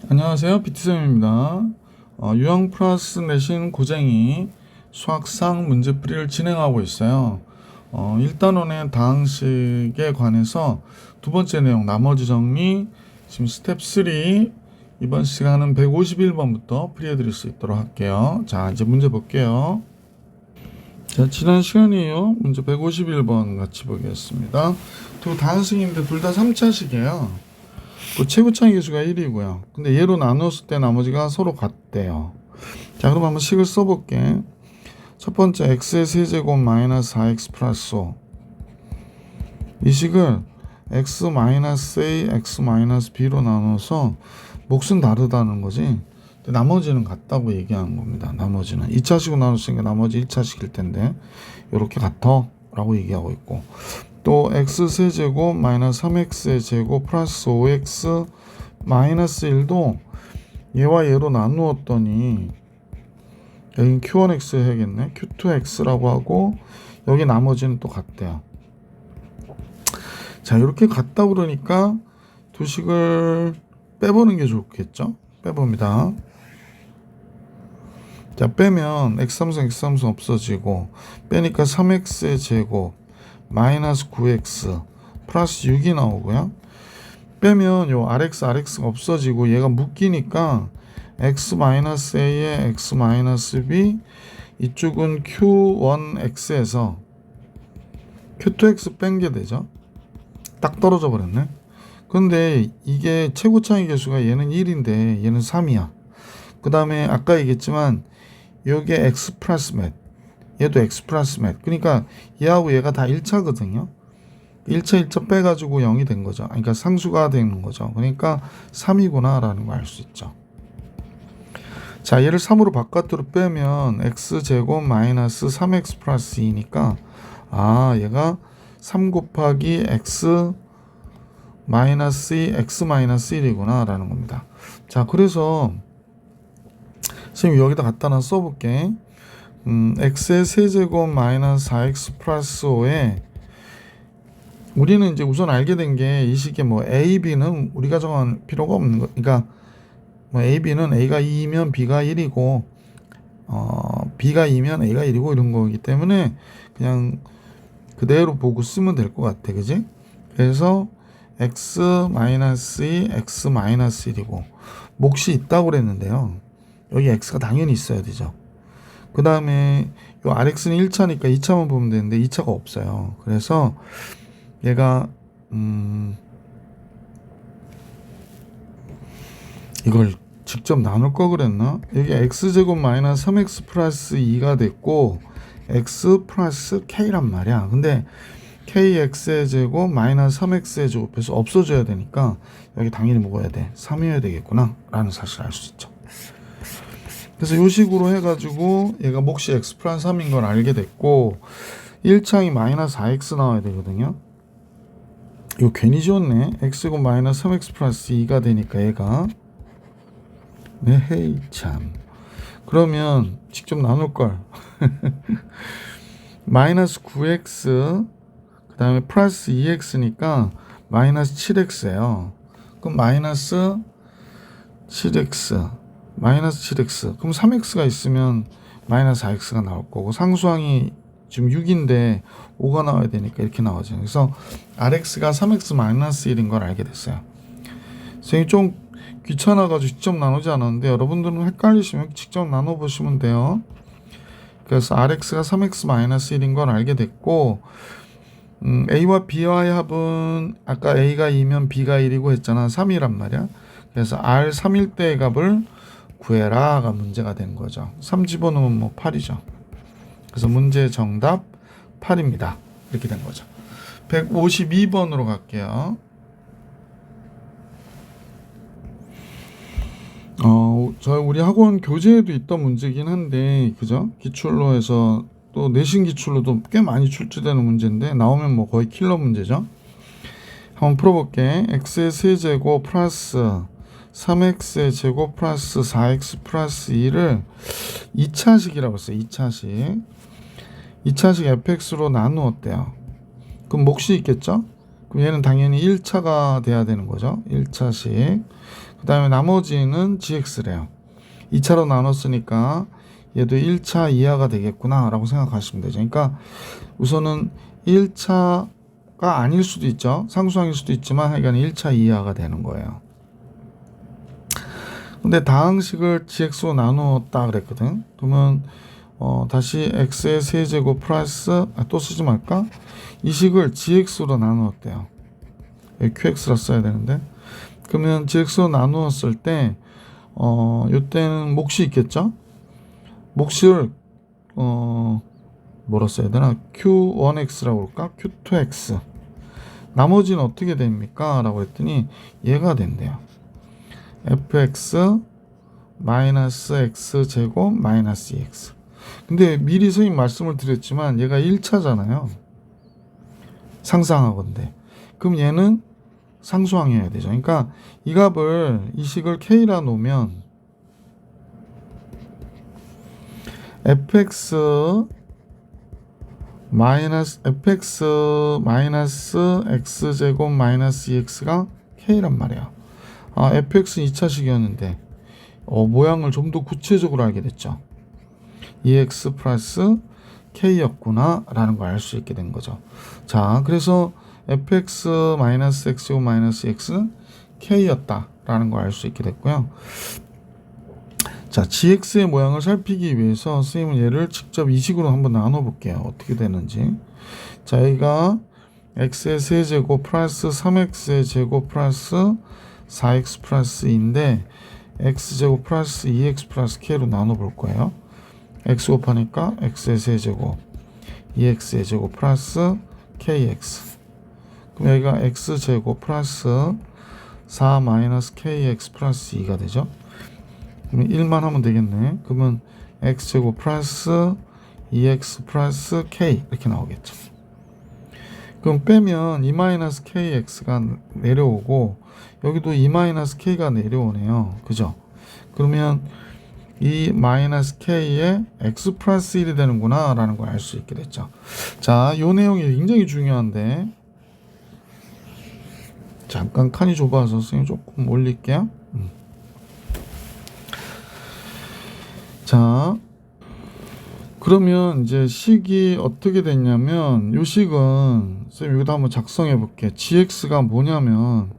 안녕하세요. 비트쌤입니다. 유형 플러스 내신 고쟁이 수학상 문제풀이를 진행하고 있어요. 1단원의 다항식에 관해서 두 번째 내용 나머지 정리 지금 스텝 3 이번 시간은 151번부터 풀이해드릴 수 있도록 할게요. 자, 이제 문제 볼게요. 자, 지난 시간이에요. 문제 151번 같이 보겠습니다. 두 다항식인데 둘 다 3차식이에요. 그 최고차의 개수가 1이고요. 근데 얘로 나눴을 때 나머지가 서로 같대요. 자, 그럼 한번 식을 써볼게. 첫 번째 x의 세제곱 마이너스 4x 플러스 5. 이 식을 x 마이너스 a, x 마이너스 b로 나눠서 몫은 다르다는 거지. 근데 나머지는 같다고 얘기하는 겁니다. 나머지는 2차식으로 나눴으니까 나머지 1차식일 텐데 이렇게 같아 라고 얘기하고 있고, 또 x세제곱 마이너스 3x의 제곱 플러스 5x 마이너스 1도 얘와 얘로 나누었더니 여긴 q1x 해야겠네. q2x라고 하고 여기 나머지는 또 같대요. 자, 이렇게 같다 그러니까 두 식을 빼보는 게 좋겠죠. 빼봅니다. 자, 빼면 x3승 없어지고 빼니까 3x의 제곱 마이너스 9x 플러스 6이 나오고요. 빼면 요 rx가 없어지고 얘가 묶이니까 x 마이너스 a에 x 마이너스 b, 이쪽은 q1x에서 q2x 뺀 게 되죠. 딱 떨어져 버렸네. 근데 이게 최고차의 개수가 얘는 1인데 얘는 3이야. 그 다음에 아까 얘기했지만 요게 x 플러스 몇, 얘도 x 플러스 몇. 그러니까 얘하고 얘가 다 1차거든요. 1차 빼가지고 0이 된 거죠. 그러니까 상수가 되는 거죠. 그러니까 3이구나 라는 걸 알 수 있죠. 자, 얘를 3으로 바깥으로 빼면 x제곱 마이너스 3x 플러스 2니까 얘가 3 곱하기 x 마이너스 2, x 마이너스 1이구나 라는 겁니다. 자, 그래서 지금 여기다 갖다 놔 써볼게. x의 세제곱 마이너스 4x 플러스 5에 우리는 이제 우선 알게 된 게 이 식의 뭐 a, b는 우리가 정할 필요가 없는 거. 그러니까 뭐 a, b는 a가 2면 b가 1이고 b가 2면 a가 1이고 이런 거기 때문에 그냥 그대로 보고 쓰면 될 것 같아. 그지? 그래서 x 마이너스 2, x 마이너스 1이고 몫이 있다고 그랬는데요. 여기 x가 당연히 있어야 되죠. 그 다음에 요 rx는 1차니까 2차만 보면 되는데 2차가 없어요. 그래서 얘가 이걸 직접 나눌 거 그랬나? 여기 x제곱 마이너스 3x 플러스 2가 됐고 x 플러스 k란 말이야. 근데 kx의 제곱 마이너스 3x의 제곱해서 없어져야 되니까 여기 당연히 먹어야 돼. 3이어야 되겠구나 라는 사실을 알 수 있죠. 그래서 이 식으로 해가지고 얘가 몫이 x 플러스 3인 걸 알게 됐고 1창이 마이너스 4x 나와야 되거든요. 이거 괜히 지웠네. x제곱 마이너스 3x 플러스 2가 되니까 얘가 헤이 참. 그러면 직접 나눌걸. 마이너스 9x 그 다음에 플러스 2x니까 마이너스 7x예요. 그럼 마이너스 7x 마이너스 7x 그럼 3x가 있으면 마이너스 4x가 나올 거고 상수항이 지금 6인데 5가 나와야 되니까 이렇게 나오죠. 그래서 rx가 3x 마이너스 1인 걸 알게 됐어요. 선생님이 좀 귀찮아가지고 직접 나누지 않았는데 여러분들은 헷갈리시면 직접 나눠보시면 돼요. 그래서 rx가 3x 마이너스 1인 걸 알게 됐고 a와 b와의 합은 아까 a가 2면 b가 1이고 했잖아. 3이란 말이야. 그래서 r 3일 때의 값을 구해라가 문제가 된 거죠. 3 집어넣으면 뭐 8이죠. 그래서 문제 정답 8입니다. 이렇게 된 거죠. 152번으로 갈게요. 우리 학원 교재에도 있던 문제긴 한데, 그죠? 기출로 해서 또 내신 기출로도 꽤 많이 출제되는 문제인데, 나오면 뭐 거의 킬러 문제죠. 한번 풀어볼게. x의 세제곱 플러스 3x의 제곱 플러스 4x 플러스 2를 2차식이라고 했어요. 2차식 fx로 나누었대요. 그럼 몫이 있겠죠? 그럼 얘는 당연히 1차가 돼야 되는 거죠. 1차씩. 그 다음에 나머지는 gx래요. 2차로 나눴으니까 얘도 1차 이하가 되겠구나 라고 생각하시면 되죠. 그러니까 우선은 1차가 아닐 수도 있죠. 상수항일 수도 있지만 하여간 1차 이하가 되는 거예요. 근데 다항식을 gx로 나누었다 그랬거든. 그러면 다시 x의 세제곱 플러스 또 쓰지 말까? 이 식을 gx로 나누었대요. 여기 qx라 써야 되는데, 그러면 gx로 나누었을 때 요때는 몫이 있겠죠? 몫을 뭐라 써야 되나? q1x라고 할까? q2x. 나머지는 어떻게 됩니까? 라고 했더니 얘가 된대요. fx 마이너스 x 제곱 마이너스 2x. 근데 미리 선생님 말씀을 드렸지만 얘가 1차잖아요. 상수항하건데. 그럼 얘는 상수항이어야 되죠. 그러니까 이 값을, 이 식을 k라 놓으면 fx 마이너스 x 제곱 마이너스 2x가 k란 말이야. fx는 2차식이었는데 모양을 좀 더 구체적으로 알게 됐죠. 2x 플러스 k였구나 라는 걸 알 수 있게 된 거죠. 자, 그래서 fx 마이너스 x 제곱 마이너스 x는 k였다 라는 걸 알 수 있게 됐고요. 자, gx의 모양을 살피기 위해서 선생님은 얘를 직접 이 식으로 한번 나눠 볼게요. 어떻게 되는지. 자, 여기가 x의 세제곱 플러스 3x의 제곱 플러스 4x 플러스 2인데 x제곱 플러스 2x 플러스 k로 나눠 볼 거예요. x 곱하니까 x의 세제곱 2x의 제곱 플러스 kx. 그럼 여기가 x제곱 플러스 4 마이너스 kx 플러스 2가 되죠. 그러면 1만 하면 되겠네. 그러면 x제곱 플러스 2x 플러스 k 이렇게 나오겠죠. 그럼 빼면 2 마이너스 kx가 내려오고 여기도 2 마이너스 k가 내려오네요. 그죠? 그러면 이 마이너스 k에 x 플러스 1이 되는구나 라는 걸 알 수 있게 됐죠. 자, 요 내용이 굉장히 중요한데 잠깐 칸이 좁아서 선생님 조금 올릴게요. 자, 그러면 이제 식이 어떻게 됐냐면 요 식은 선생님 여기다 한번 작성해 볼게요. gx가 뭐냐면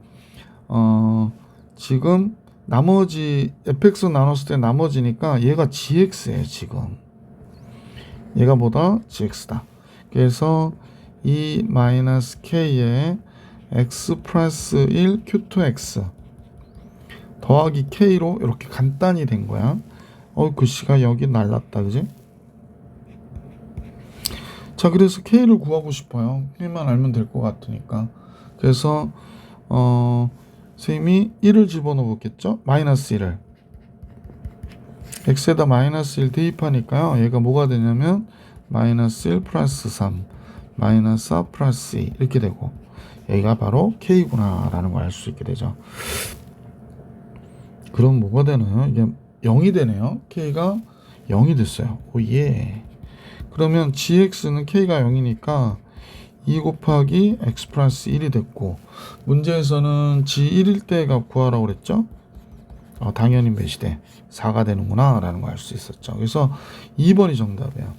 지금 나머지 fx 나눴을 때 나머지니까 얘가 gx예요. 지금 얘가 뭐다? gx다. 그래서 이 마이너스 k에 x 플러스 1 q2x 더하기 k로 이렇게 간단히 된 거야. 글씨가 여기 날랐다, 그지? 자, 그래서 k를 구하고 싶어요. k만 알면 될 것 같으니까. 그래서 선생님이 1을 집어넣어 보겠죠? 마이너스 1을 x에다 마이너스 1 대입하니까요. 얘가 뭐가 되냐면 마이너스 1 플러스 3 마이너스 4 플러스 2 이렇게 되고 여기가 바로 k구나 라는 걸 알 수 있게 되죠. 그럼 뭐가 되나요? 이게 0이 되네요. k가 0이 됐어요. 오예. 그러면 gx는 k가 0이니까 2 곱하기 x 플러스 1이 됐고 문제에서는 g1일 때가 구하라고 그랬죠. 당연히 몇이 돼? 4가 되는구나 라는 걸 알 수 있었죠. 그래서 2번이 정답이에요.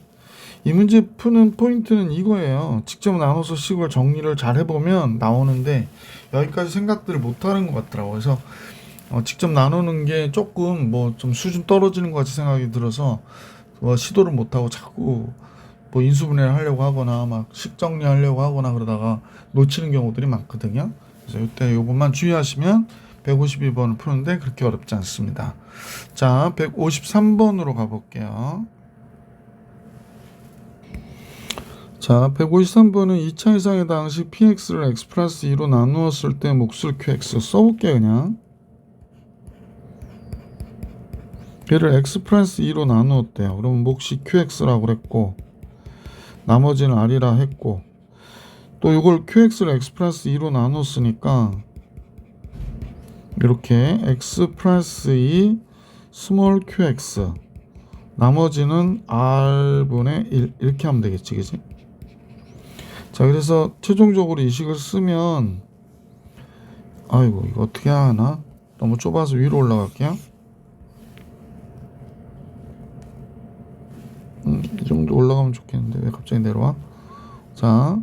이 문제 푸는 포인트는 이거예요. 직접 나눠서 식을 정리를 잘 해보면 나오는데 여기까지 생각들을 못하는 것 같더라고요. 그래서 직접 나누는 게 조금 뭐 좀 수준 떨어지는 것 같이 생각이 들어서 시도를 못하고 자꾸 뭐 인수분해를 하려고 하거나 막 식정리 하려고 하거나 그러다가 놓치는 경우들이 많거든요. 그래서 이때 요것만 주의하시면 152번을 푸는데 그렇게 어렵지 않습니다. 자, 153번으로 가볼게요. 자, 153번은 2차 이상의 다항식 px를 x 플러스 2로 나누었을 때 몫을 qx 써볼게요. 그냥 얘를 x 플러스 2로 나누었대요. 그러면 몫이 qx라고 그랬고 나머지는 r이라 했고 또 이걸 qx를 x 플러스 2로 나눴으니까 이렇게 x 플러스 2 스몰 qx 나머지는 r분의 1 이렇게 하면 되겠지, 그지? 자, 그래서 최종적으로 이 식을 쓰면, 아이고, 이거 어떻게 하나? 너무 좁아서 위로 올라갈게요. 이 정도 올라가면 좋겠는데 왜 갑자기 내려와? 자,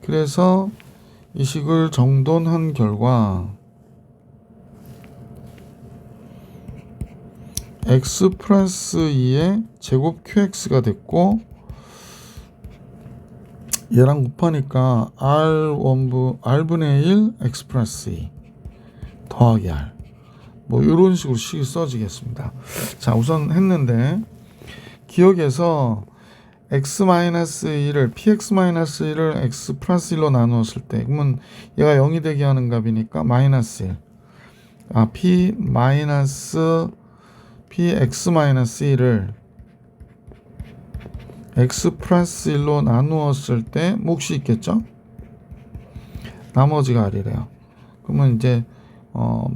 그래서 이 식을 정돈한 결과 x 플러스 2의 제곱 qx가 됐고, 얘랑 곱하니까 r분의 1 x 플러스 2 더하기 r, 뭐 이런 식으로 식이 써지겠습니다. 자, 우선 했는데 기억에서 x-1을 px-1을 x 플러스 1로 나누었을 때, 그러면 얘가 0이 되게 하는 값이니까 마이너스 1, px-1을 x 플러스 1로 나누었을 때 몫이 있겠죠? 나머지가 r이래요. 그러면 이제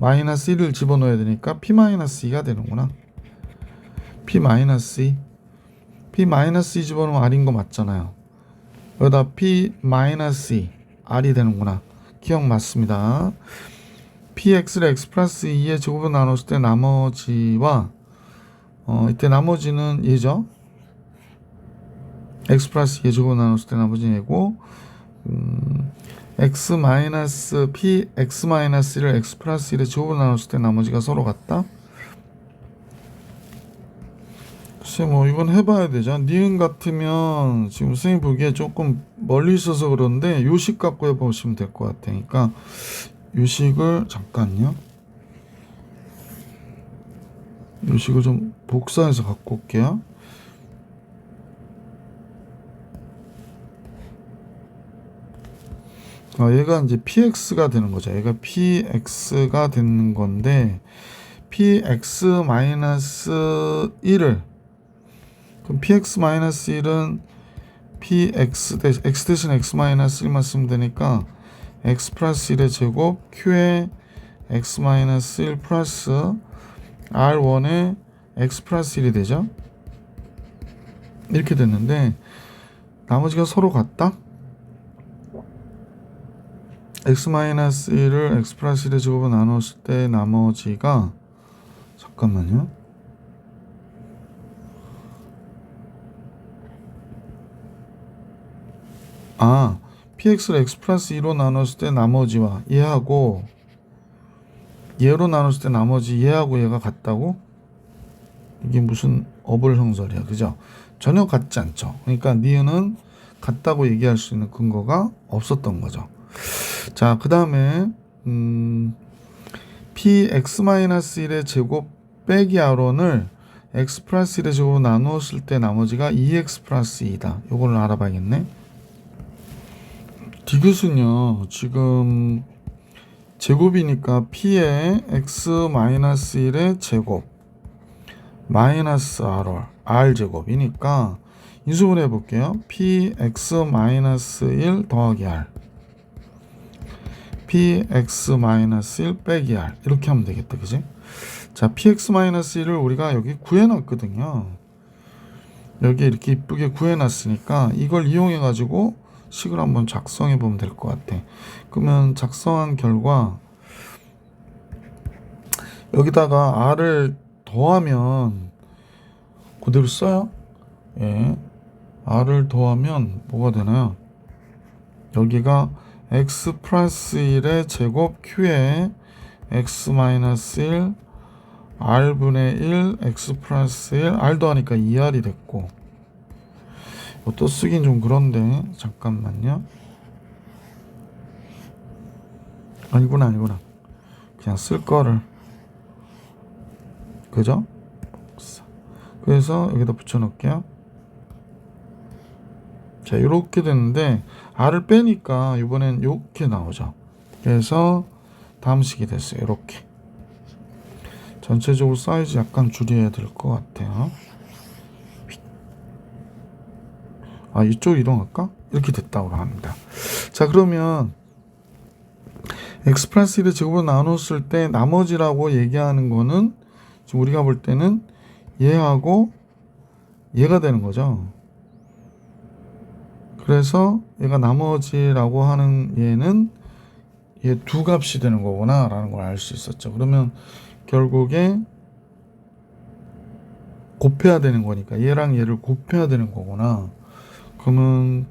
마이너스 1을 집어넣어야 되니까 p-2가 되는구나. p-2 집어넣으면 r인 거 맞잖아요. 여기다 p-2 r이 되는구나. 기억 맞습니다. px를 x 플러스 2의 제곱으로 나눴을 때 나머지와 이때 나머지는 얘죠. x 플러스 2의 제곱으로 나눴을 때 나머지는 얘고, px-1을 x 플러스 1의 제곱으로 나눴을 때 나머지가 서로 같다. 글쎄, 뭐 이건 해봐야 되죠. 니은 같으면 지금 선생님 보기에 조금 멀리 있어서 그런데 요식 갖고 해보시면 될 것 같으니까, 요식을 잠깐요. 요식을 좀 복사해서 갖고 올게요. 얘가 이제 px가 되는 거죠. 얘가 px가 되는 건데, px-1을, 그럼 px-1은 x 대신 x-1만 쓰면 되니까 x 플러스 1의 제곱 q의 x-1 플러스 r1의 x 플러스 1이 되죠. 이렇게 됐는데 나머지가 서로 같다. x-1을 x 플러스 1의 제곱으로 나눴을 때 나머지가, 잠깐만요. px를 x 플러스 2로 나눴을 때 나머지와 얘하고 얘로 나눴을 때 나머지 얘하고 얘가 같다고? 이게 무슨 어불성설이야, 그죠? 전혀 같지 않죠. 그러니까 니은은 같다고 얘기할 수 있는 근거가 없었던 거죠. 자, 그 다음에 px-1의 제곱 빼기 r원을 x 플러스 1의 제곱으로 나누었을 때 나머지가 2x 플러스 2다. 요걸 알아봐야겠네. 디귿은요, 지금 제곱이니까 p의 x-1의 제곱 마이너스 r 제곱이니까 인수분해 해볼게요. px-1 더하기 r, px-1 빼기 r, 이렇게 하면 되겠다, 그지? 자, px-1을 우리가 여기 구해놨거든요. 여기 이렇게 이쁘게 구해놨으니까 이걸 이용해 가지고 식을 한번 작성해 보면 될 것 같아. 그러면 작성한 결과 여기다가 r을 더하면 그대로 써요. 예, r을 더하면 뭐가 되나요? 여기가 x 플러스 1의 제곱 q에 x-1 r분의 1 x 플러스 1 r 더하니까 2r이 됐고, 또 쓰긴 좀 그런데 잠깐만요. 아니구나 그냥 쓸 거를, 그죠? 그래서 여기다 붙여 놓을게요. 자, 이렇게 됐는데 r을 빼니까 이번엔 이렇게 나오죠. 그래서 다음 식이 됐어요. 이렇게 전체적으로 사이즈 약간 줄여야 될 것 같아요. 이쪽 이동할까? 이렇게 됐다고 합니다. 자, 그러면 x 플러스 1의 제곱으로 나눴을 때 나머지라고 얘기하는 거는 지금 우리가 볼 때는 얘하고 얘가 되는 거죠. 그래서 얘가 나머지라고 하는 얘는 얘 두 값이 되는 거구나 라는 걸 알 수 있었죠. 그러면 결국에 곱해야 되는 거니까 얘랑 얘를 곱해야 되는 거구나. 그러면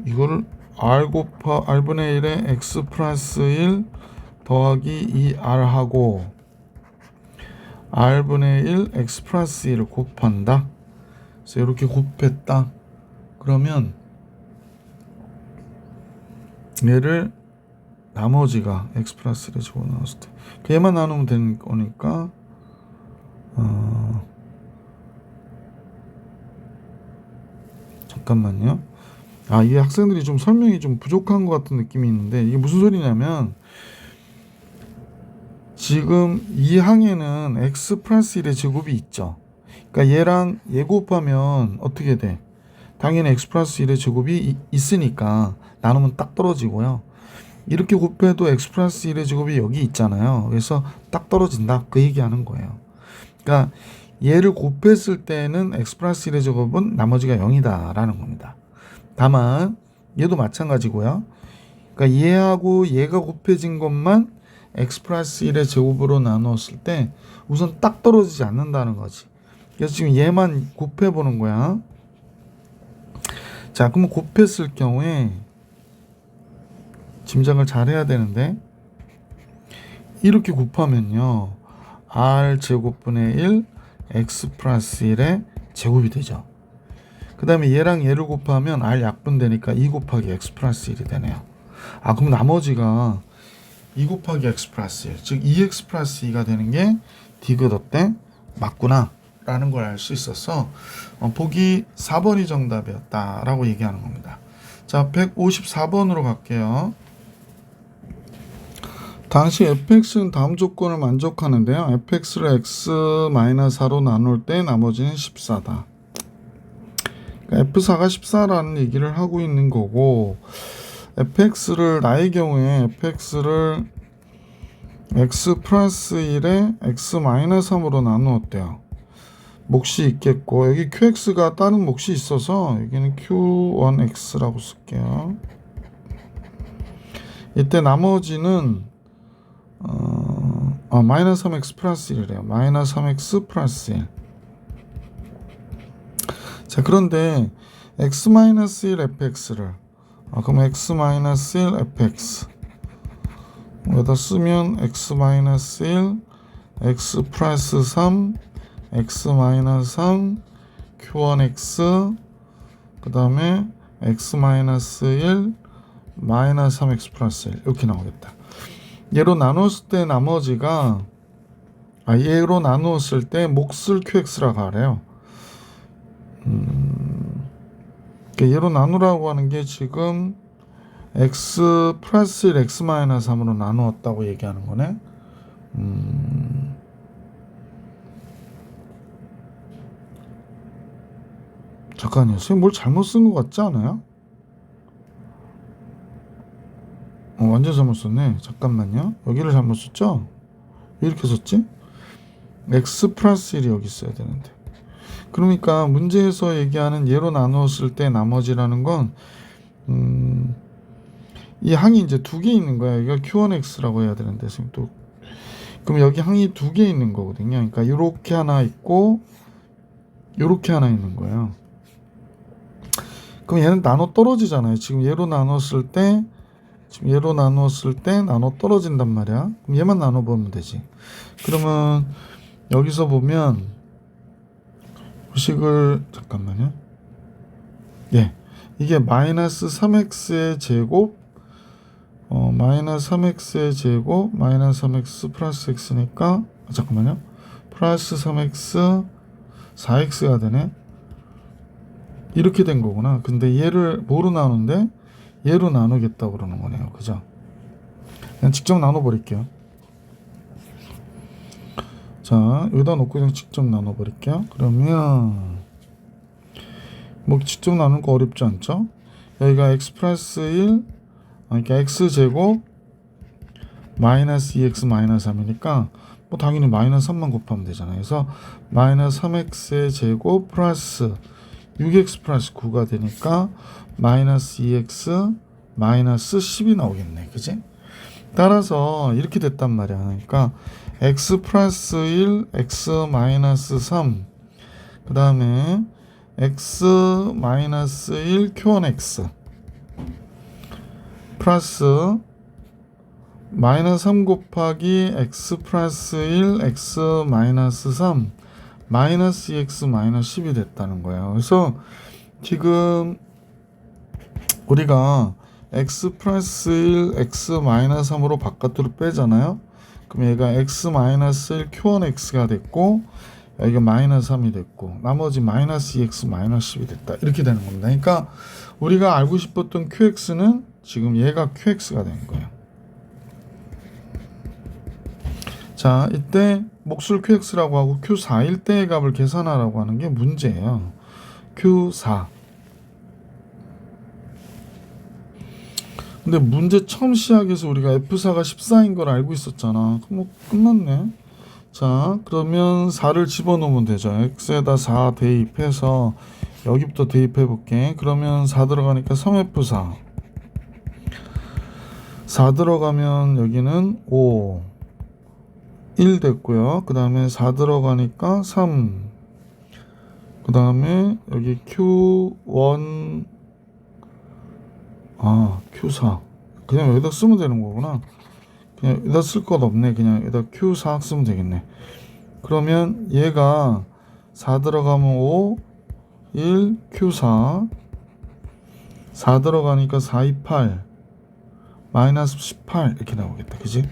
이거를 r분의 1에 x 플러스 1 더하기 2r하고 r분의 1 x 플러스 1을 곱한다. 그래서 이렇게 곱했다. 그러면 얘를 나머지가 x 플러스 1에 제곱 나눴을 때 얘만 나누면 되는 거니까 잠깐만요. 이 학생들이 좀 설명이 좀 부족한 것 같은 느낌이 있는데 이게 무슨 소리냐면 지금 이 항에는 x 플러스 1의 제곱이 있죠. 그러니까 얘랑 얘 곱하면 어떻게 돼? 당연히 x 플러스 1의 제곱이 있으니까 나누면 딱 떨어지고요. 이렇게 곱해도 x 플러스 1의 제곱이 여기 있잖아요. 그래서 딱 떨어진다. 그 얘기하는 거예요. 그러니까 얘를 곱했을 때는 x 플러스 1의 제곱은 나머지가 0이다 라는 겁니다. 다만 얘도 마찬가지고요. 그러니까 얘하고 얘가 곱해진 것만 x 플러스 1의 제곱으로 나누었을 때 우선 딱 떨어지지 않는다는 거지. 그래서 지금 얘만 곱해보는 거야. 자, 그럼 곱했을 경우에 짐작을 잘 해야 되는데 이렇게 곱하면요 r 제곱분의 1 x 플러스 1의 제곱이 되죠. 그 다음에 얘랑 얘를 곱하면 r 약분되니까 2 곱하기 x 플러스 1이 되네요. 그럼 나머지가 2 곱하기 x 플러스 1, 즉 2x 플러스 2가 되는 게 디귿 때 맞구나 라는 걸 알 수 있어서 보기 4번이 정답이었다 라고 얘기하는 겁니다. 자, 154번으로 갈게요. 당시 fx는 다음 조건을 만족하는데요. fx를 x-4로 나눌 때 나머지는 14다. 그러니까 f4가 14라는 얘기를 하고 있는 거고 fx를 나의 경우에 fx를 x 플러스 1에 x-3으로 나누었대요. 몫이 있겠고 여기 qx가 다른 몫이 있어서 여기는 q1x라고 쓸게요. 이때 나머지는 마이너스 3x 플러스 1이래요. 마이너스 3x 플러스 1. 자, 그런데 x-1 fx를 그럼 x-1 fx 여기다 쓰면 x-1 x 플러스 3 x-3 q1x 그 다음에 x-1 마이너스 3x 플러스 1 이렇게 나오겠다. 얘로 나눴을 때 나머지가 얘로 나누었을 때 몫을 qx라고 하래요. 얘로 나누라고 하는 게 지금 x 플러스 1 x 마이너스 3으로 나누었다고 얘기하는 거네. 잠깐요. 선생님 뭘 잘못 쓴 것 같지 않아요? 완전 잘못 썼네. 잠깐만요. 여기를 잘못 썼죠? 왜 이렇게 썼지? x 플러스 1이 여기 있어야 되는데. 그러니까 문제에서 얘기하는 얘로 나누었을 때 나머지라는 건 이 항이 이제 두 개 있는 거야. 여기가 q1x라고 해야 되는데 지금 또 그럼 여기 항이 두 개 있는 거거든요. 그러니까 이렇게 하나 있고 이렇게 하나 있는 거예요. 그럼 얘는 나눠 떨어지잖아요. 지금 얘로 나눴을 때 나눠 떨어진단 말이야. 그럼 얘만 나눠 보면 되지. 그러면 여기서 보면 식을 잠깐만요. 이게 마이너스 3x의 제곱 마이너스 3x의 제곱 마이너스 3x 플러스 x니까 잠깐만요. 플러스 3x 4x가 되네. 이렇게 된 거구나. 근데 얘를 뭐로 나누는데 얘로 나누겠다고 그러는 거네요. 그죠? 그냥 직접 나눠 버릴게요. 자, 여기다 놓고 그냥 직접 나눠 버릴게요. 그러면 뭐 직접 나누는 거 어렵지 않죠? 여기가 x 플러스 1 그러니까 x제곱 마이너스 2x 마이너스 3이니까 뭐 당연히 마이너스 3만 곱하면 되잖아요. 그래서 마이너스 3x의 제곱 플러스 6x 플러스 9가 되니까 마이너스 2x 마이너스 10이 나오겠네. 그지? 따라서 이렇게 됐단 말이야. 그러니까 x 플러스 1, x 마이너스 3, 그 다음에 x 마이너스 1 q1x 플러스 마이너스 3 곱하기 x 플러스 1 x 마이너스 3 마이너스 2x 마이너스 10이 됐다는 거예요. 그래서 지금 우리가 x 플러스 1 x 마이너스 3으로 바깥으로 빼잖아요. 그럼 얘가 x 마이너스 1 q1x가 됐고 여기가 마이너스 3이 됐고 나머지 마이너스 2x 마이너스 10이 됐다. 이렇게 되는 겁니다. 그러니까 우리가 알고 싶었던 qx는 지금 얘가 qx가 된 거예요. 자, 이때 목술 qx라고 하고 q4일 때의 값을 계산하라고 하는 게 문제예요. q4. 근데 문제 처음 시작해서 우리가 F4가 14인 걸 알고 있었잖아. 그럼 뭐 끝났네. 자, 그러면 4를 집어넣으면 되죠. x에다 4 대입해서 여기부터 대입해 볼게. 그러면 4 들어가니까 3F4. 4 들어가면 여기는 5. 1 됐고요. 그 다음에 4 들어가니까 3. 그 다음에 여기 Q1 Q4 그냥 여기다 쓰면 되는 거구나. 그냥 여기다 쓸 것 없네. 그냥 여기다 Q4 쓰면 되겠네. 그러면 얘가 4 들어가면 5 1 Q4 4 들어가니까 4, 2, 8 마이너스 18 이렇게 나오겠다. 그지?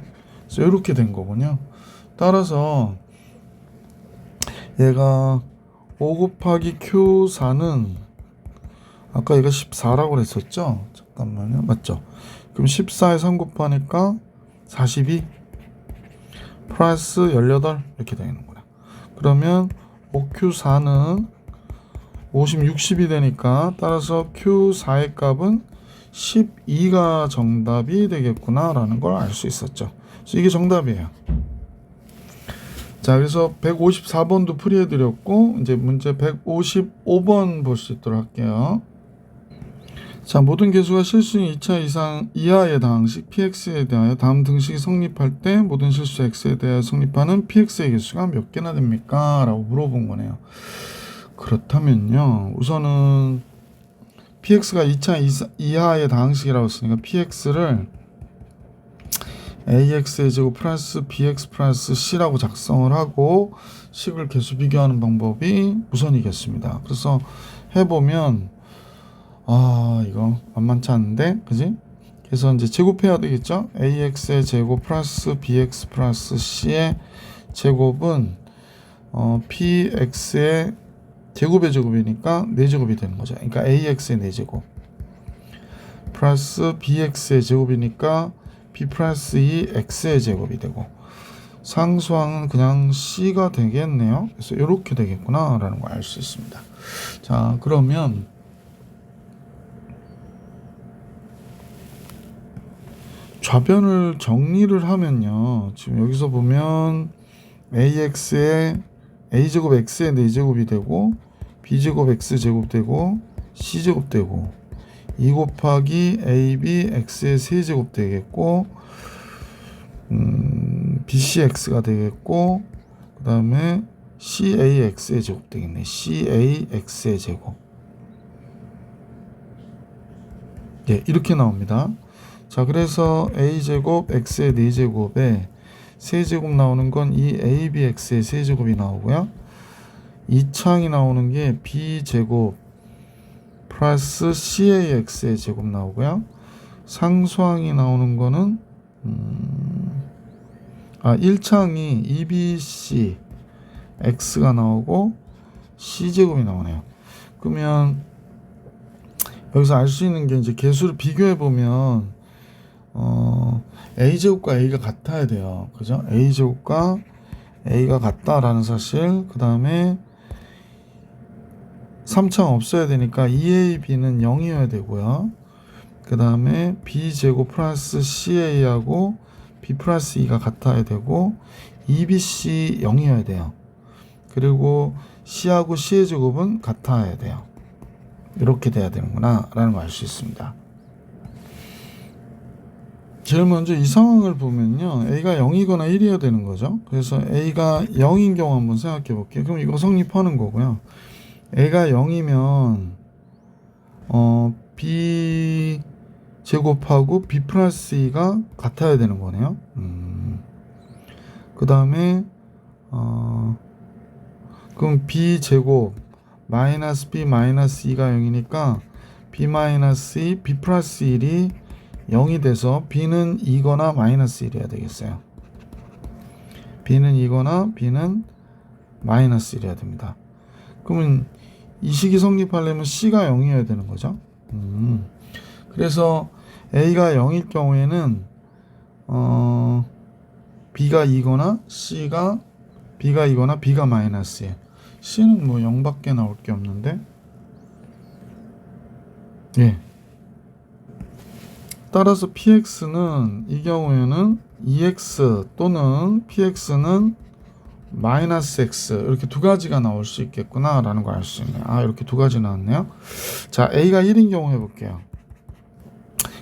그래서 이렇게 된 거군요. 따라서 얘가 5 곱하기 Q4는 아까 얘가 14라고 그랬었죠? 잠깐만요. 맞죠? 그럼 14에 3 곱하니까 42 플러스 18 이렇게 되는 거야. 그러면 5Q4는 50, 60이 되니까 따라서 Q4의 값은 12가 정답이 되겠구나 라는 걸 알 수 있었죠. 그래서 이게 정답이에요. 자, 그래서 154번도 풀이해드렸고 이제 문제 155번 볼 수 있도록 할게요. 자, 모든 개수가 실수인 2차 이상 이하의 다항식 px에 대하여 다음 등식이 성립할 때 모든 실수 x에 대하여 성립하는 px의 개수가 몇 개나 됩니까? 라고 물어본 거네요. 그렇다면요, 우선은 px가 2차 이하의 다항식이라고 했으니까 px를 ax의 제곱 플러스 bx 플러스 c라고 작성을 하고 식을 개수 비교하는 방법이 우선이겠습니다. 그래서 해보면 이거 만만치 않은데, 그지? 그래서 이제 제곱해야 되겠죠? ax의 제곱 플러스 bx 플러스 c의 제곱은 px의 제곱의 제곱이니까 4제곱이 되는 거죠. 그러니까 ax의 4제곱 플러스 bx의 제곱이니까 b 플러스 2x의 제곱이 되고 상수항은 그냥 c가 되겠네요. 그래서 이렇게 되겠구나 라는 걸 알 수 있습니다. 자, 그러면 좌변을 정리를 하면요, 지금 여기서 보면 ax의 a제곱 x의 4제곱이 되고 b제곱 x제곱 되고 c제곱 되고 2 곱하기 ab x의 3제곱 되겠고 bcx가 되겠고 그 다음에 cax의 제곱 되겠네. cax의 제곱. 예, 이렇게 나옵니다. 자, 그래서 a제곱 x의 4제곱에 3제곱 나오는 건 이 abx의 3제곱이 나오고요. 2창이 나오는 게 b제곱 플러스 cax의 제곱 나오고요. 상수항이 나오는 거는 1창이 2bc x가 나오고 c제곱이 나오네요. 그러면 여기서 알 수 있는 게 이제 개수를 비교해 보면 a제곱과 a가 같아야 돼요. 그죠? a제곱과 a가 같다라는 사실. 그 다음에 3창 없어야 되니까 2ab는 0이어야 되고요. 그 다음에 b제곱 플러스 ca하고 b 플러스 2가 같아야 되고 2bc 0이어야 돼요. 그리고 c하고 c의 제곱은 같아야 돼요. 이렇게 돼야 되는구나 라는 걸 알 수 있습니다. 제일 먼저 이 상황을 보면요, A가 0이거나 1이어야 되는 거죠. 그래서 A가 0인 경우 한번 생각해 볼게요. 그럼 이거 성립하는 거고요. A가 0이면 B 제곱하고 B 플러스 2가 같아야 되는 거네요. 그 다음에 그럼 B 제곱 마이너스 B 마이너스 2가 0이니까 B 마이너스 2 B 플러스 1이 0이 돼서 B는 2거나 마이너스 1이어야 되겠어요. B는 2거나 B는 마이너스 1이어야 됩니다. 그러면 이 식이 성립하려면 C가 0이어야 되는 거죠. 그래서 A가 0일 경우에는 B가 2거나 B가 2거나 B가 마이너스 1. C는 뭐 0밖에 나올 게 없는데. 예. 따라서 PX는 이 경우에는 EX 또는 PX는 마이너스 X 이렇게 두 가지가 나올 수 있겠구나 라는 걸 알 수 있네요. 이렇게 두 가지 나왔네요. 자, A가 1인 경우 해볼게요.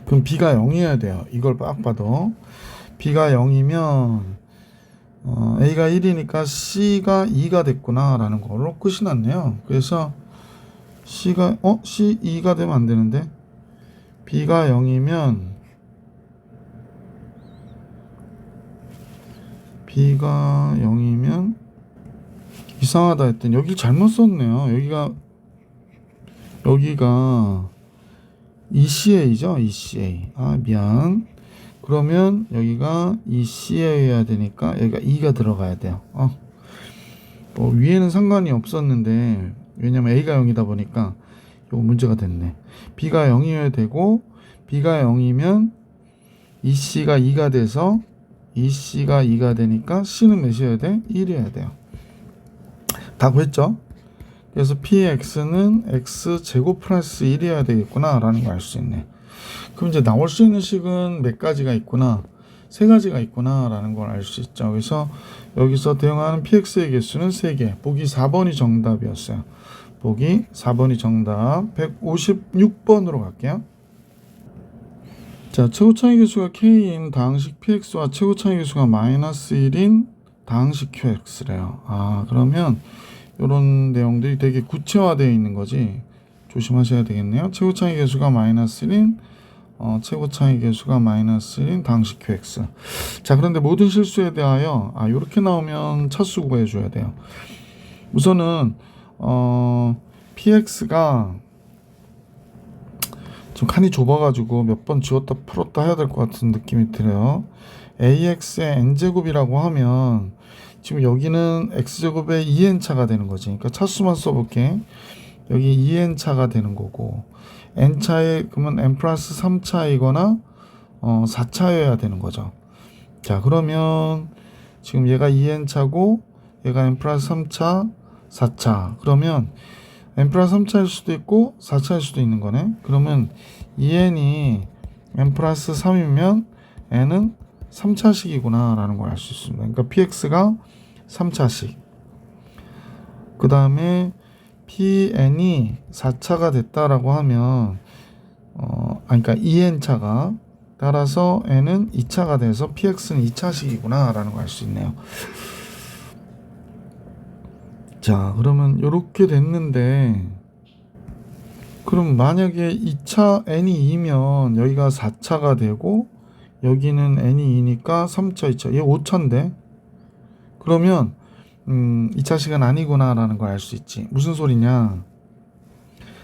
그럼 B가 0이어야 돼요. 이걸 딱 봐도 B가 0이면 A가 1이니까 C가 2가 됐구나 라는 걸로 끝이 났네요. 그래서 C가 C 2가 되면 안 되는데 B가 0이면 이상하다 했더니 여기 잘못 썼네요. 여기가 ECA죠. ECA. 미안. 그러면 여기가 ECA여야 되니까 여기가 2가 들어가야 돼요. 위에는 상관이 없었는데 왜냐면 A가 0이다 보니까 요거 문제가 됐네. B가 0이어야 되고 B가 0이면 EC가 2가 돼서 EC가 2가 되니까 C는 몇이어야 돼? 1이어야 돼요. 다 구했죠? 그래서 PX는 X제곱 플러스 1이어야 되겠구나 라는 걸 알 수 있네. 그럼 이제 나올 수 있는 식은 몇 가지가 있구나, 세 가지가 있구나 라는 걸 알 수 있죠. 그래서 여기서 대응하는 PX의 개수는 3개. 보기 4번이 정답이었어요. 보기 4번이 정답. 156번으로 갈게요. 자, 최고차이 개수가 K인 다항식 PX와 최고차이 개수가 마이너스 1인 다항식 QX래요. 그러면 이런 내용들이 되게 구체화되어 있는 거지 조심하셔야 되겠네요. 최고차이 개수가 마이너스 1인 최고차이 개수가 마이너스 1인 다항식 QX. 자, 그런데 모든 실수에 대하여 이렇게 나오면 차수 구해 줘야 돼요. 우선은 PX가 좀 칸이 좁아가지고 몇 번 지웠다 풀었다 해야 될 것 같은 느낌이 들어요. AX의 n제곱이라고 하면 지금 여기는 x제곱의 2n차가 되는 거지. 그러니까 차수만 써볼게. 여기 2n차가 되는 거고 n차에 그러면 n 플러스 3차이거나 4차여야 되는 거죠. 자, 그러면 지금 얘가 2n차고 얘가 n 플러스 3차 4차. 그러면 n 플러스 3차일 수도 있고 4차일 수도 있는 거네. 그러면 2n이 n 플러스 3이면 n은 3차식이구나 라는 걸 알 수 있습니다. 그러니까 px가 3차식. 그 다음에 pn이 4차가 됐다라고 하면 그러니까 2n차가 따라서 n은 2차가 돼서 px는 2차식이구나 라는 걸 알 수 있네요. 자, 그러면 이렇게 됐는데 그럼 만약에 2차 n이 2면 여기가 4차가 되고 여기는 n이 2니까 3차 2차 얘 5차인데 그러면 2차식은 아니구나 라는 걸 알 수 있지. 무슨 소리냐,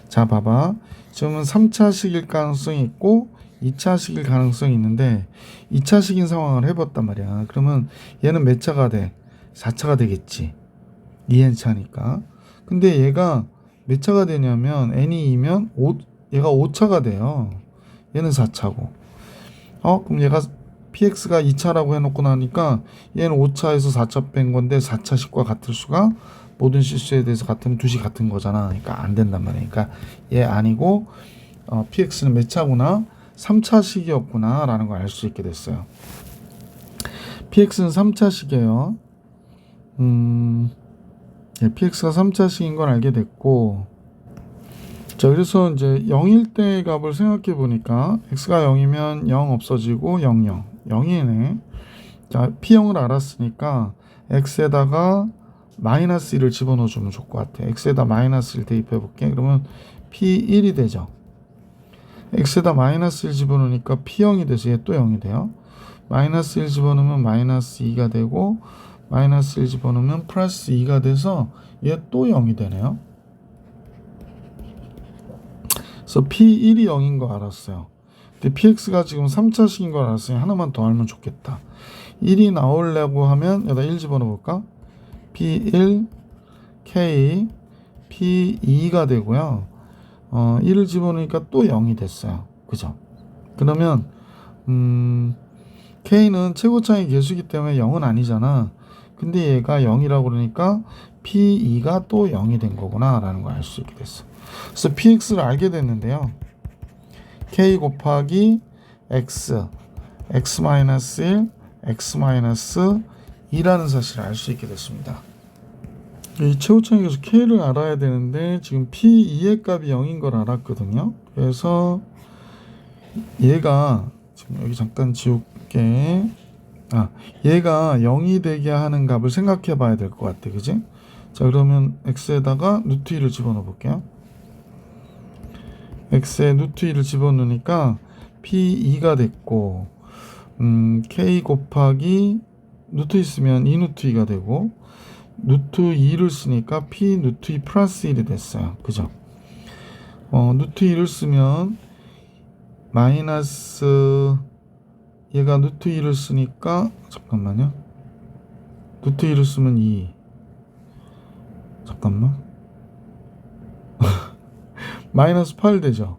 자 봐봐. 지금은 3차식일 가능성이 있고 2차식일 가능성이 있는데 2차식인 상황을 해봤단 말이야. 그러면 얘는 몇 차가 돼? 4차가 되겠지. 2n차니까. 근데 얘가 몇 차가 되냐면 n이 2면 얘가 5차가 돼요. 얘는 4차고. 그럼 얘가 px가 2차라고 해놓고 나니까 얘는 5차에서 4차 뺀 건데 4차식과 같을 수가, 모든 실수에 대해서 같으면 두식 같은 거잖아. 그러니까 안 된단 말이야. 그러니까 얘 아니고 px는 몇 차구나? 3차식이었구나 라는 걸 알 수 있게 됐어요. px는 3차식이에요. PX가 3차식인 걸 알게 됐고, 자, 그래서 이제 0일 때 값을 생각해 보니까 x가 0이면 0 없어지고 0, 0. 0이네. 자, P0을 알았으니까 x에다가 마이너스 1을 집어넣어 주면 좋을 것 같아. x에다 마이너스 1 대입해 볼게. 그러면 P1이 되죠. x에다 마이너스 1 집어넣으니까 P0이 돼서 얘 또 0이 돼요. 마이너스 1 집어넣으면 마이너스 2가 되고 마이너스 1 집어넣으면 플러스 2가 돼서 얘 또 0이 되네요. 그래서 P1이 0인 거 알았어요. 근데 PX가 지금 3차식인 걸 알았으니 하나만 더 알면 좋겠다. 1이 나오려고 하면 여기다 1 집어넣어 볼까? P1, K, P2가 되고요. 1을 집어넣으니까 또 0이 됐어요. 그죠? 그러면 K는 최고차의 개수이기 때문에 0은 아니잖아. 근데 얘가 0이라고 그러니까 P2가 또 0이 된 거구나 라는 걸 알 수 있게 됐어. 그래서 PX를 알게 됐는데요. K 곱하기 X, X-1, X-2라는 사실을 알 수 있게 됐습니다. 이 최고차의 개수 K를 알아야 되는데 지금 P2의 값이 0인 걸 알았거든요. 그래서 얘가 지금 여기 잠깐 지울게. 얘가 0이 되게 하는 값을 생각해 봐야 될 것 같아. 그지? 자, 그러면 x에다가 루트 2를 집어넣어 볼게요. x에 루트 2를 집어넣으니까 p2가 됐고 k 곱하기 루트 있으면 2 루트 2가 되고 루트 2를 쓰니까 p 루트 2 플러스 1이 됐어요. 그죠? 루트 2를 쓰면 마이너스 얘가 루트 2를 쓰니까 잠깐만요. 루트 2를 쓰면 2 잠깐만 마이너스 8 되죠.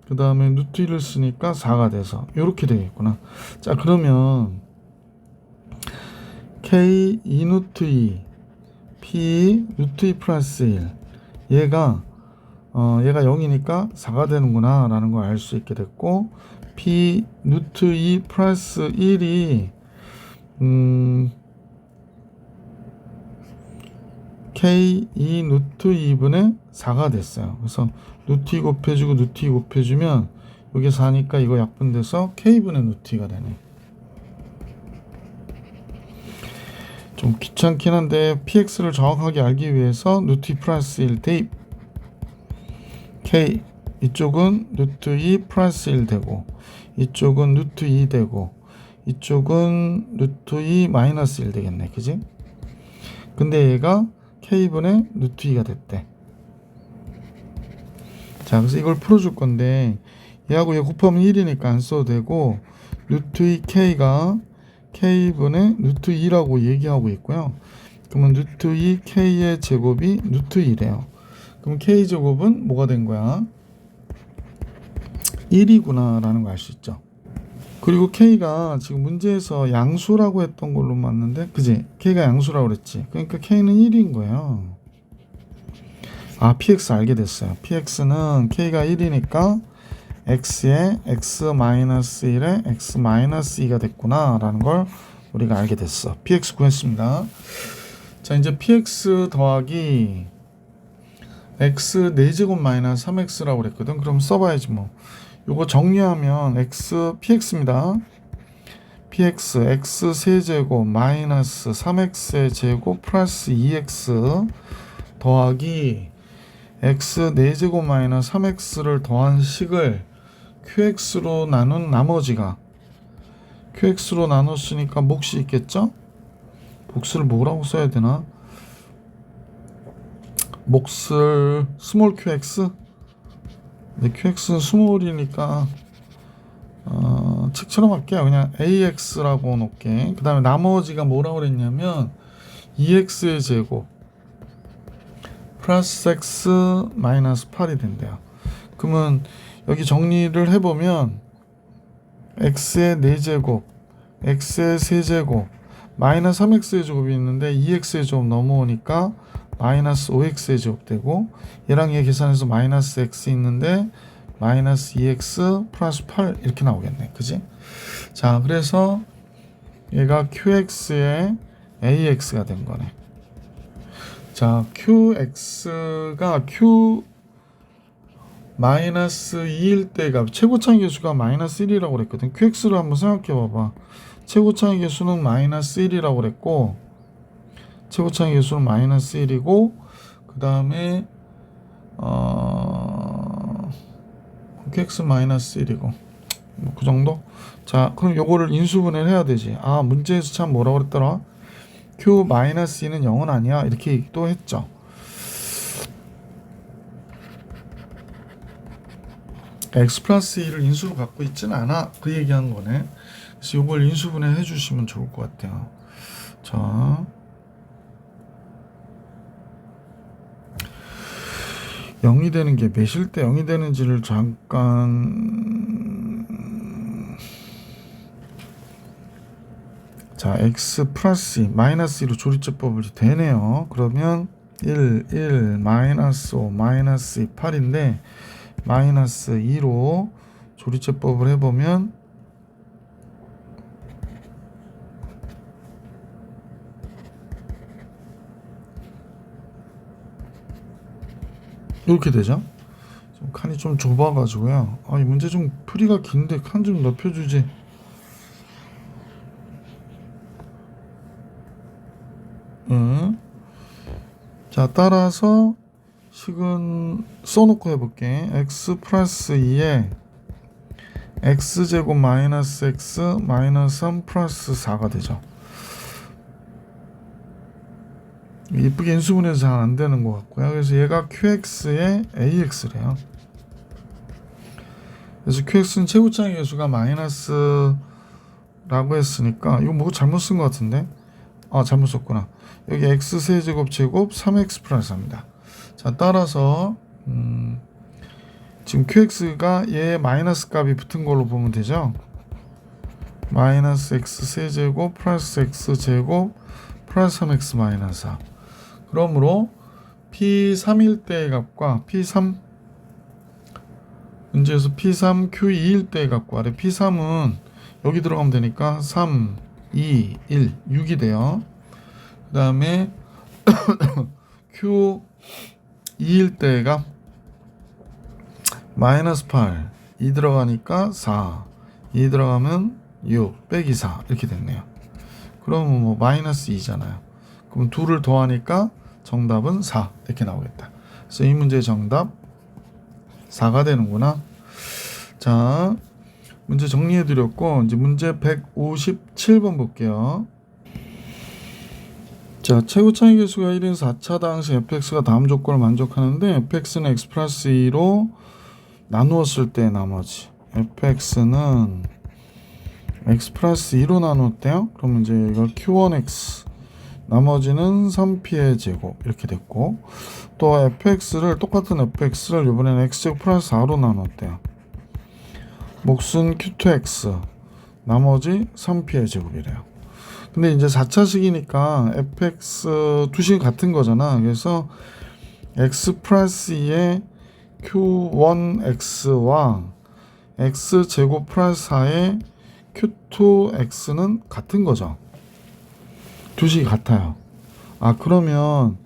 그 다음에 루트 2를 쓰니까 4가 돼서 이렇게 되겠구나. 자, 그러면 K 2 루트 2 P 루트 2 플러스 1 얘가 0이니까 4가 되는구나 라는 걸 알 수 있게 됐고 P 루트 2 플러스 1이 K 2 루트 2분의 4가 됐어요. 그래서 루트 2 곱해주고 루트 2 곱해주면 이게 4니까 이거 약분돼서 K분의 루트 2가 되네. 좀 귀찮긴 한데 PX를 정확하게 알기 위해서 루트 2 플러스 1 대입 K 이쪽은 루트 2 플러스 1 되고 이쪽은 루트 2 되고 이쪽은 루트 2 마이너스 1 되겠네. 그지? 근데 얘가 K분의 루트 2가 됐대. 자, 그래서 이걸 풀어줄 건데 얘하고 얘 곱하면 1이니까 안 써도 되고 루트 2K가 K분의 루트 2라고 얘기하고 있고요. 그러면 루트 2K의 제곱이 루트 2래요. 그럼 K제곱은 뭐가 된 거야? 1이구나 라는 걸 알 수 있죠. 그리고 K가 지금 문제에서 양수라고 했던 걸로 맞는데 그지? K가 양수라고 그랬지. 그러니까 K는 1인 거예요. PX 알게 됐어요. PX는 K가 1이니까 X에 X-1에 X-2가 됐구나 라는 걸 우리가 알게 됐어. PX 구했습니다. 자, 이제 PX 더하기 X 4제곱 마이너스 3X라고 그랬거든. 그럼 써봐야지 뭐. 요거 정리하면 X PX입니다. PX X 세제곱 마이너스 3X의 제곱 플러스 2X 더하기 X 4제곱 마이너스 3X를 더한 식을 QX로 나눈 나머지가 QX로 나눴으니까 몫이 있겠죠? 몫을 뭐라고 써야 되나? 몫을 스몰 QX? 근데 QX는 스몰이니까 책처럼 할게요. 그냥 AX라고 놓을게. 그 다음에 나머지가 뭐라고 그랬냐면 2X의 제곱 플러스 X 마이너스 8이 된대요. 그러면 여기 정리를 해보면 X의 4제곱 X의 세제곱 마이너스 3X의 제곱이 있는데 2X의 제곱 넘어오니까 마이너스 5X의 제곱 되고 얘랑 얘 계산해서 마이너스 X 있는데 마이너스 2X 플러스 8 이렇게 나오겠네. 그지? 자, 그래서 얘가 QX의 AX가 된 거네. 자, QX가 마이너스 2일 때가 최고차이 계수가 마이너스 1이라고 그랬거든. QX를 한번 생각해 봐봐. 최고차이 계수는 마이너스 1이라고 그랬고, 최고차이 계수는 마이너스 1이고, 그 다음에 QX 마이너스 1이고, 뭐 그 정도? 자, 그럼 요거를 인수분해를 해야 되지. 아, 문제에서 참 뭐라고 그랬더라? Q 마이너스 2는 0은 아니야. 이렇게 또 했죠. x 플러스 2를 인수로 갖고 있지는 않아. 그 얘기하는 거네. 그래서 이걸 인수분해 해주시면 좋을 것 같아요. 자, 0이 되는 게 몇일 때 0이 되는지를 잠깐. 자, x 플러스 2, 마이너스 2로 조리제법을 되네요. 그러면 1, 마이너스 5, 마이너스 2, 8인데 마이너스 2로 조리제법을 해보면 이렇게 되죠. 좀 칸이 좀 좁아가지고요. 이 문제 좀 풀이가 긴데 칸 좀 넓혀주지. 자, 따라서 식은 써놓고 해볼게. x 플러스 2에 x제곱 마이너스 x 마이너스 3 플러스 4가 되죠. 이쁘게 인수분해서 잘 안되는 것 같고요. 그래서 얘가 qx에 ax래요. 그래서 qx는 최고차이 계수가 마이너스라고 했으니까 이거 뭐 잘못 쓴 것 같은데? 잘못 썼구나. 여기 x 세제곱 제곱 3x 플러스 4입니다. 자, 따라서 지금 qx가 얘 마이너스 값이 붙은 걸로 보면 되죠. 마이너스 x 세제곱 플러스 x 제곱 플러스 3x 마이너스 4. 그러므로 P3일 때의 값과 P3 문제에서 P3 Q2일 때의 값과 아래 P3은 여기 들어가면 되니까 3, 2, 1, 6이 돼요. 그 다음에 Q2일 때의 값 마이너스 8, 2 들어가니까 4, 2 들어가면 6 빼기 4 이렇게 됐네요. 그러면 뭐 마이너스 2잖아요. 그럼 2를 더하니까 정답은 4 이렇게 나오겠다. 그래서 이 문제의 정답 4가 되는구나. 자, 문제 정리해 드렸고 이제 문제 157번 볼게요. 자, 최고차이 계수가 1인 4차 당시 fx가 다음 조건을 만족하는데 fx는 x 플러스 2로 나누었을 때 나머지 fx는 x 플러스 2로 나누었대요. 그러면 이제 이걸 q1x 나머지는 3p의 제곱 이렇게 됐고, 또 fx를 똑같은 fx를 이번에는 x제곱 플러스 4로 나눴대요. 몫은 q2x 나머지 3p의 제곱이래요. 근데 이제 4차식이니까 fx 두 식이 같은 거잖아. 그래서 x 플러스 2의 q1x와 x제곱 플러스 4의 q2x는 같은 거죠. 두 식이 같아요. 그러면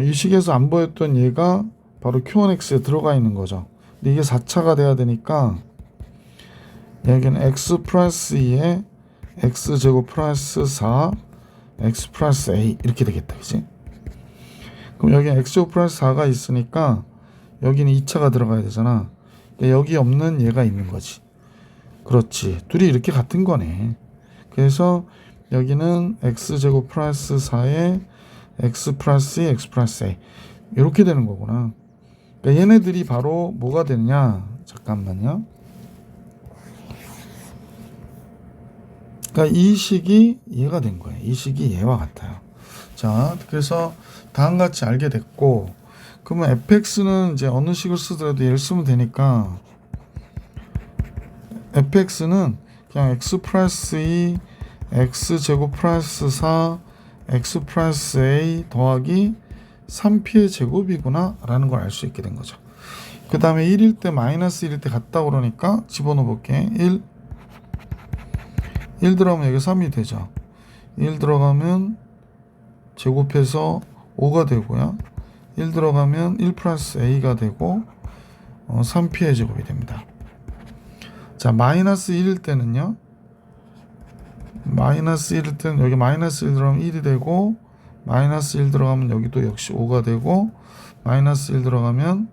이 식에서 안 보였던 얘가 바로 q1x에 들어가 있는 거죠. 근데 이게 4차가 돼야 되니까 여기는 x 플러스 2에 x제곱 플러스 4 x 플러스 a 이렇게 되겠다. 그치? 그럼 여기 x제곱 플러스 4가 있으니까 여기는 2차가 들어가야 되잖아. 여기 없는 얘가 있는 거지. 그렇지. 둘이 이렇게 같은 거네. 그래서 여기는 x제곱 플러스 4에 x 플러스 2 x 플러스 a 이렇게 되는 거구나. 그러니까 얘네들이 바로 뭐가 되느냐. 잠깐만요. 그러니까 이 식이 얘가 된 거예요. 이 식이 얘와 같아요. 자, 그래서 다음같이 알게 됐고, 그러면 fx는 이제 어느 식을 쓰더라도 얘를 쓰면 되니까 fx는 그냥 x 플러스 2 x제곱 플러스 4 x 플러스 a 더하기 3p의 제곱이구나 라는 걸 알 수 있게 된 거죠. 그 다음에 1일 때 마이너스 1일 때 같다 그러니까 집어넣어 볼게. 1 들어가면 여기 3이 되죠. 1 들어가면 제곱해서 5가 되고요. 1 들어가면 1 플러스 a가 되고 3p의 제곱이 됩니다. 자, 마이너스 1일 때는요. 마이너스 1일 때는 여기 마이너스 1 들어가면 1이 되고, 마이너스 1 들어가면 여기도 역시 5가 되고, 마이너스 1 들어가면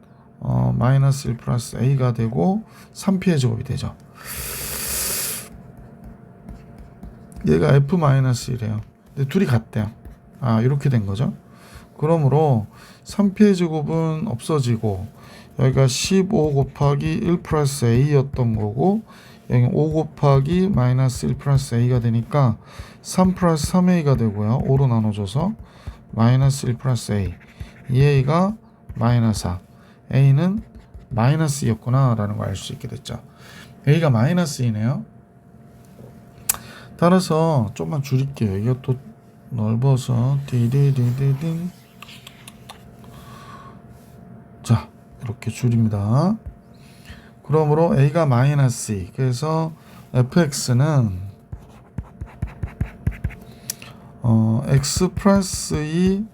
마이너스 1 플러스 a가 되고 3p의 제곱이 되죠. 얘가 f-1이래요. 근데 둘이 같대요. 이렇게 된 거죠. 그러므로 3p의 제곱은 없어지고 여기가 15 곱하기 1 플러스 a였던 거고 여기 5 곱하기 마이너스 1 플러스 a가 되니까 3 플러스 3a가 되고요. 5로 나눠줘서 마이너스 1 플러스 a. 이 a가 마이너스 4. a는 마이너스 2였구나 라는 걸 알 수 있게 됐죠. a가 마이너스 2네요. 따라서 좀만 줄일게요. 이것도 넓어서 디디디디딘. 자, 이렇게 줄입니다. 그러므로 a가 마이너스 2. 그래서 fx는 x 플러스 2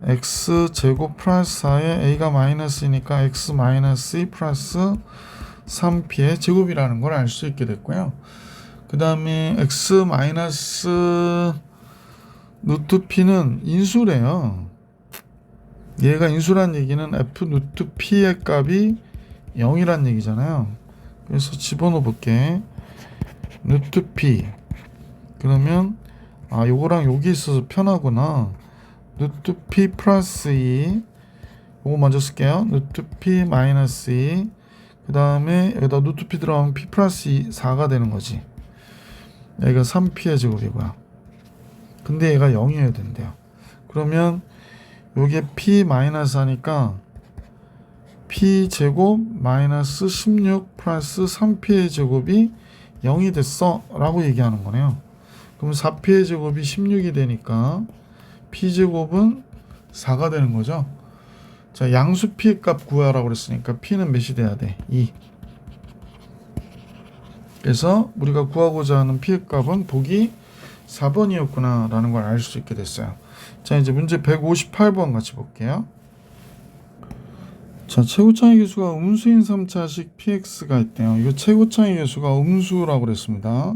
x 제곱 플러스 4에 a가 마이너스니까 x 마이너스 2 플러스 3p의 제곱이라는 걸 알 수 있게 됐고요. 그 다음에 x 마이너스 루트 p는 인수래요. 얘가 인수란 얘기는 f 루트 p의 값이 0이란 얘기잖아요. 그래서 집어넣어 볼게. 루트 p. 그러면 요거랑 여기 있어서 편하구나. 루트 p 플러스 2. 요거 먼저 쓸게요. 루트 p 마이너스 2. 그 다음에 여기다 루트 p 들어가면 p 플러스 2 4가 되는 거지. 여기가 3p의 제곱이고요. 근데 얘가 0이어야 된대요. 그러면 요게 p 마이너스 하니까 p 제곱 마이너스 16 플러스 3p의 제곱이 0이 됐어 라고 얘기하는 거네요. 그럼 4p의 제곱이 16이 되니까 p 제곱은 4가 되는 거죠. 자, 양수 p의 값 구하라고 그랬으니까 p는 몇이 돼야 돼? 2. 그래서 우리가 구하고자 하는 p의 값은 보기 4번이었구나 라는 걸 알 수 있게 됐어요. 자, 이제 문제 158번 같이 볼게요. 자, 최고차의 계수가 음수인 3차식 px가 있대요. 이거 최고차의 계수가 음수라고 그랬습니다.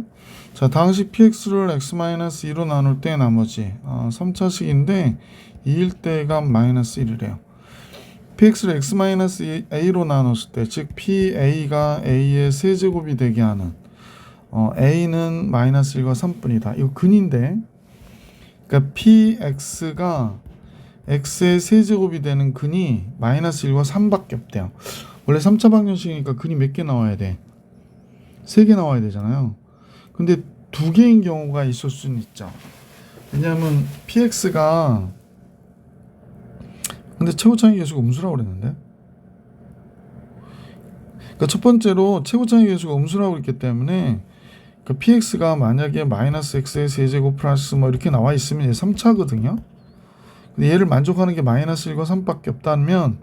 자, 다항식 px를 x-2로 나눌 때 나머지 3차식인데 2일 때가 마이너스 1이래요. px를 x-a로 나눴을 때, 즉 pa가 a의 세제곱이 되게 하는 a는 마이너스 1과 3분이다. 이거 근인데, 그러니까 px가 x의 세제곱이 되는 근이 마이너스 1과 3밖에 없대요. 원래 3차 방정식이니까 근이 몇 개 나와야 돼? 3개 나와야 되잖아요. 근데 2개인 경우가 있을 수는 있죠. 왜냐하면 px가 근데 최고차의 계수가 음수라고 그랬는데, 그러니까 첫 번째로 최고차의 계수가 음수라고 그랬기 때문에 그러니까 px가 만약에 마이너스 x의 세제곱 플러스 뭐 이렇게 나와 있으면 얘 3차거든요. 근데 얘를 만족하는 게 마이너스 1과 3밖에 없다면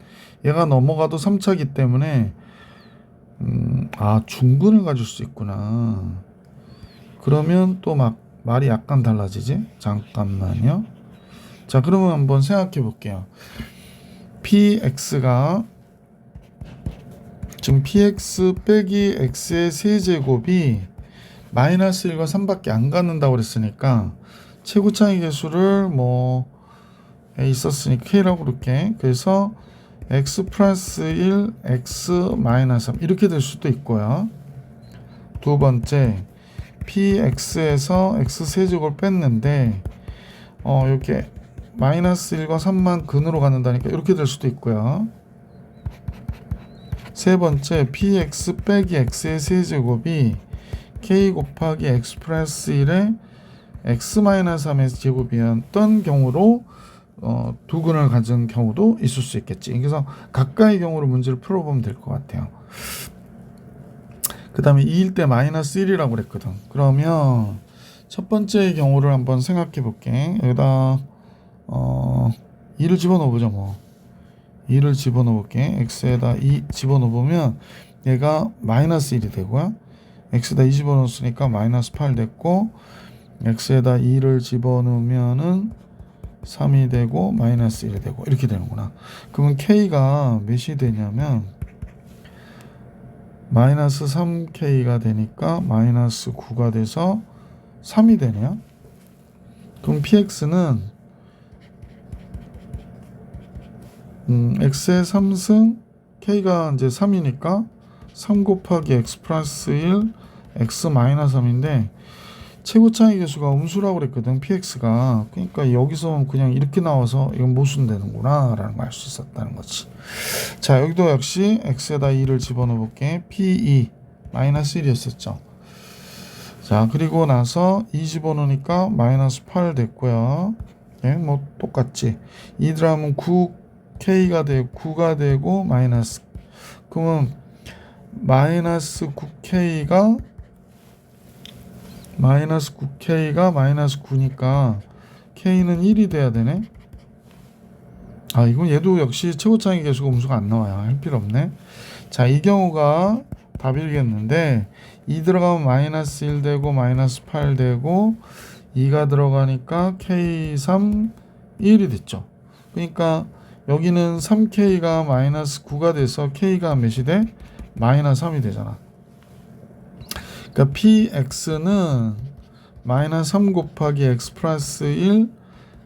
얘가 넘어가도 3차기 때문에 중근을 가질 수 있구나. 그러면 또 막 말이 약간 달라지지? 잠깐만요. 자, 그러면 한번 생각해 볼게요. px가 지금 px 빼기 x의 세제곱이 마이너스 1과 3밖에 안 갖는다고 그랬으니까 최고차의 계수를 있었으니까 k라고 그럴게. 그래서 x 플러스 1 x 마이너스 3 이렇게 될 수도 있고요. 두 번째 px에서 x 세제곱을 뺐는데 이렇게 마이너스 1과 3만 근으로 갖는다니까 이렇게 될 수도 있고요. 세 번째 px 빼기 x의 세제곱이 k 곱하기 x 플러스 1의 x 마이너스 3의 제곱이었던 경우로 두 근을 가진 경우도 있을 수 있겠지. 그래서 각각의 경우로 문제를 풀어보면 될 것 같아요. 그 다음에 2일 때 마이너스 1이라고 그랬거든. 그러면 첫 번째 경우를 한번 생각해 볼게. 여기다 2를 집어넣어 보자. 2를 집어넣어 볼게. x에다 2 집어넣어 보면 얘가 마이너스 1이 되고요. x에다 2 집어넣었으니까 마이너스 8 됐고, x에다 2를 집어넣으면은 3이 되고 마이너스 1이 되고 이렇게 되는구나. 그러면 k가 몇이 되냐면 마이너스 3k가 되니까 마이너스 9가 돼서 3이 되네요. 그럼 px는 x의 3승 k가 이제 3이니까 3 곱하기 x 플러스 1 x 마이너스 3인데 최고차이 계수가 음수라고 그랬거든, px가. 그러니까 여기서 그냥 이렇게 나와서 이건 모순되는구나 라는 걸 알 수 있었다는 거지. 자, 여기도 역시 x에다 2를 집어넣어 볼게. p2 마이너스 1이었었죠. 자, 그리고 나서 2 집어넣으니까 마이너스 8 됐고요. 예, 뭐 똑같지. 2 들어가면 9k가 되고 9가 되고 마이너스. 그러면 마이너스 9k가 마이너스 9니까 k는 1이 돼야 되네. 아, 이건 얘도 역시 최고차이 계수가 음수가 안 나와요. 할 필요 없네. 자, 이 경우가 답이겠는데 2 들어가면 마이너스 1 되고 마이너스 8 되고 2가 들어가니까 k3 1이 됐죠. 그러니까 여기는 3k가 마이너스 9가 돼서 k가 몇이 돼? 마이너스 3이 되잖아. 그러니까 px는 마이너스 3 곱하기 x 플러스 1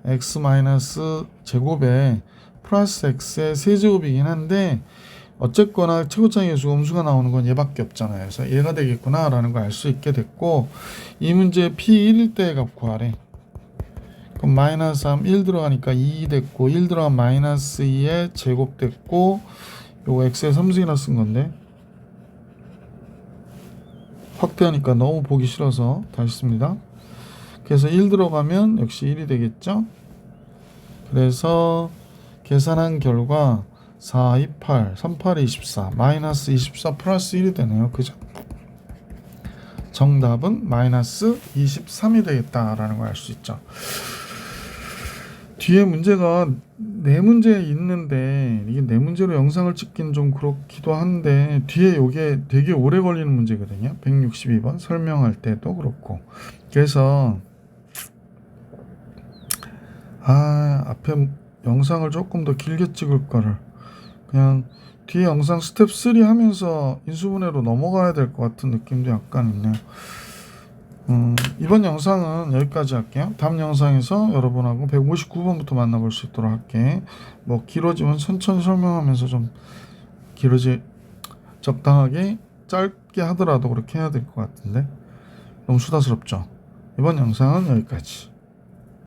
x 마이너스 제곱에 플러스 x의 세제곱이긴 한데 어쨌거나 최고차이 계수 음수가 나오는 건 얘밖에 없잖아요. 그래서 얘가 되겠구나 라는 걸 알 수 있게 됐고, 이 문제 p1일 때의 값 구하래. 그럼 마이너스 3 1 들어가니까 2 됐고 1 들어가면 마이너스 2의 제곱 됐고 요거 x의 3승이라 쓴 건데 확대하니까 너무 보기 싫어서 다시 씁니다. 그래서 1 들어가면 역시 1이 되겠죠. 그래서 계산한 결과 4, 2, 8, 3, 8, 24 마이너스 24 플러스 1이 되네요. 그죠? 정답은 마이너스 23이 되겠다라는 걸 알 수 있죠. 뒤에 문제가 4문제 있는데 이게 4문제로 영상을 찍긴 좀 그렇기도 한데 뒤에 이게 되게 오래 걸리는 문제거든요. 162번 설명할 때도 그렇고. 그래서 앞에 영상을 조금 더 길게 찍을 거를 그냥 뒤에 영상 스텝 3 하면서 인수분해로 넘어가야 될 것 같은 느낌도 약간 있네요. 이번 영상은 여기까지 할게요. 다음 영상에서 여러분하고 159번부터 만나볼 수 있도록 할게. 뭐 길어지면 천천히 설명하면서 좀 적당하게 짧게 하더라도 그렇게 해야 될 것 같은데 너무 수다스럽죠. 이번 영상은 여기까지.